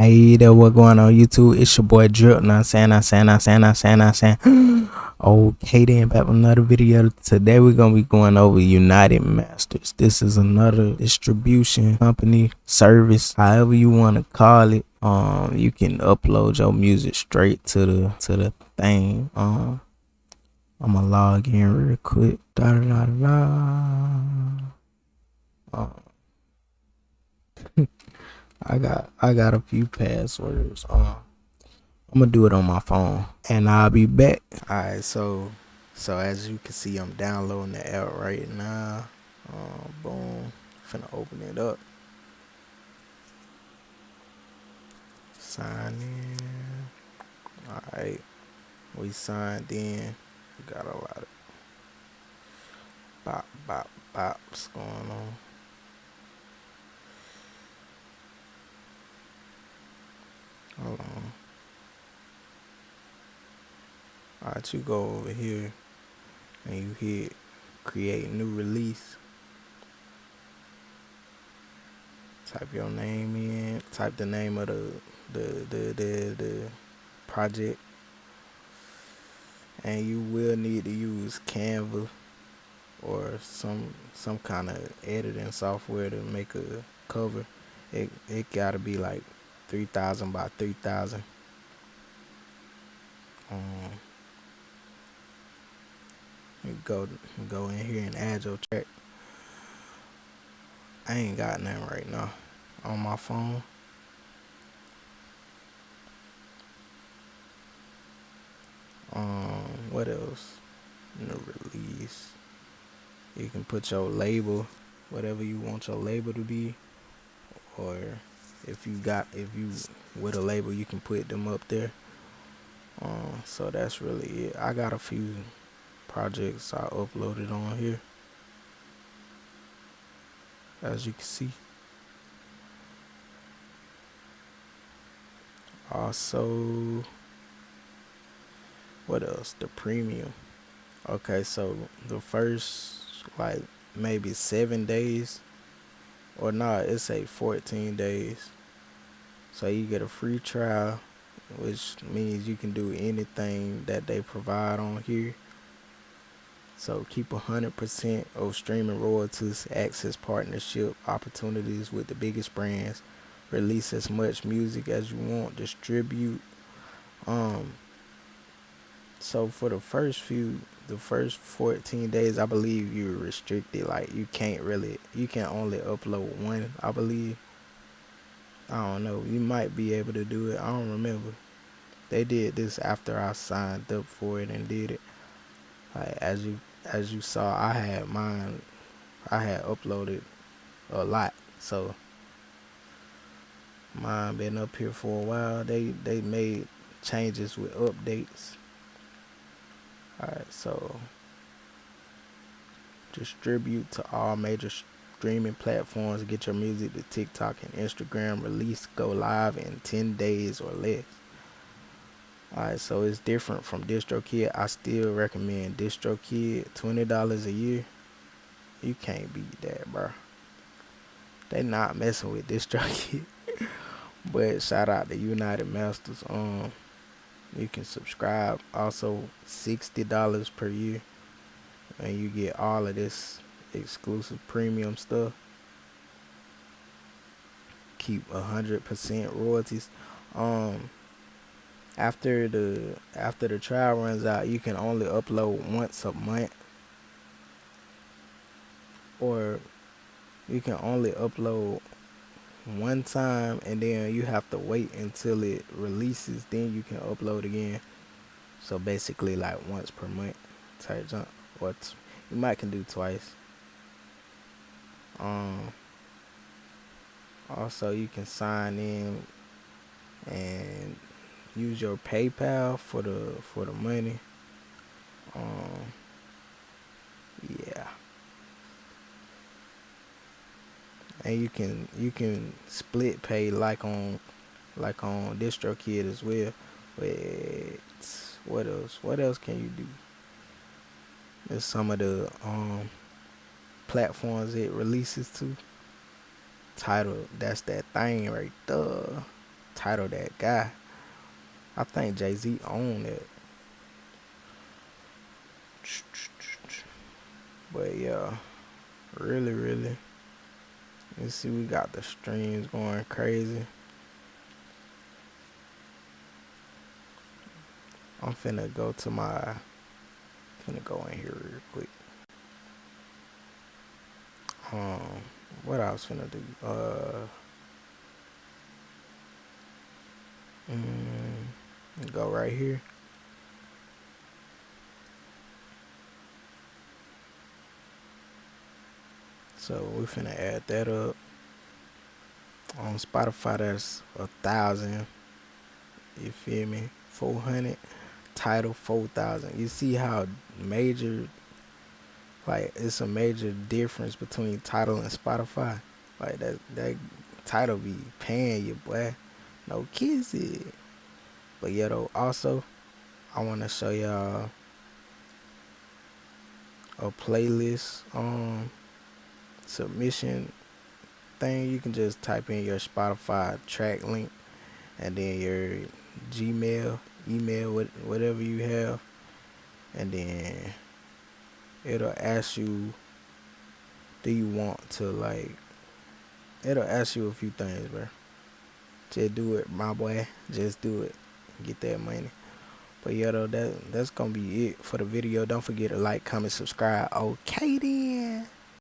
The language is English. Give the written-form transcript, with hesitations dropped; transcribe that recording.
Hey there, what going on YouTube? It's your boy Drip. Now saying. Okay then, back with another video. Today we're gonna be going over United Masters. This is another distribution company, service, however you wanna call it. You can upload your music straight to the thing. I'ma log in real quick. I got a few passwords. I'm gonna do it on my phone, and I'll be back. Alright, so as you can see, I'm downloading the app right now. Boom, finna open it up. Sign in. Alright, we signed in. We got a lot of bops going on. Hold on. Alright, you go over here and you hit create new release. Type your name in. Type the name of the project, and you will need to use Canva or some kind of editing software to make a cover. It gotta be like 3,000 by 3,000. You go in here and add your track. I ain't got nothing right now on my phone. What else? New release. You can put your label, whatever you want your label to be, or if you with a label, you can put them up there. So that's really it. I got a few projects I uploaded on here, as you can see. Also, what else? The premium. Okay, so the first like maybe 7 days, or not, it's say 14 days. So you get a free trial, which means you can do anything that they provide on here. So keep 100% of streaming royalties, access partnership opportunities with the biggest brands, release as much music as you want, distribute. So for the first 14 days, I believe you're restricted. Like you can only upload one, I believe. I don't know. You might be able to do it. I don't remember. They did this after I signed up for it and did it. Like as you saw, I had uploaded a lot, so mine been up here for a while. They made changes with updates. Alright, so distribute to all major streaming platforms. Get your music to TikTok and Instagram. Release go live in 10 days or less. Alright, so it's different from DistroKid. I still recommend DistroKid. $20 a year. You can't beat that, bro. They not messing with DistroKid. But shout out to United Masters. You can subscribe. Also $60 per year, and you get all of this exclusive premium stuff. Keep 100% royalties. After the trial runs out, you can only upload once a month, or you can only upload one time, and then you have to wait until it releases, then you can upload again. So basically like once per month type jump, or you might can do twice. Also you can sign in and use your PayPal for the money. Yeah, and you can split pay like on DistroKid as well. Wait, what else can you do? There's some of the platforms it releases to. Title, that's that thing right there. title that guy. I think Jay-Z owned it. But yeah, really. You see, we got the streams going crazy. I'm finna go to my, finna go in here real quick. What I was finna do? Go right here. So we finna add that up. On Spotify, that's 1,000. You feel me? 400. Title 4,000. You see how major, like it's a major difference between title and Spotify. Like that title be paying you, boy. No kissy. But yeah, though, also I want to show y'all a playlist submission thing. You can just type in your Spotify track link and then your Gmail, email, whatever you have, and then it'll ask you, do you want to, like, it'll ask you a few things, bro. Just do it, my boy. Just do it. Get that money. But yeah, though, that's gonna be it for the video. Don't forget to like, comment, subscribe. Okay then.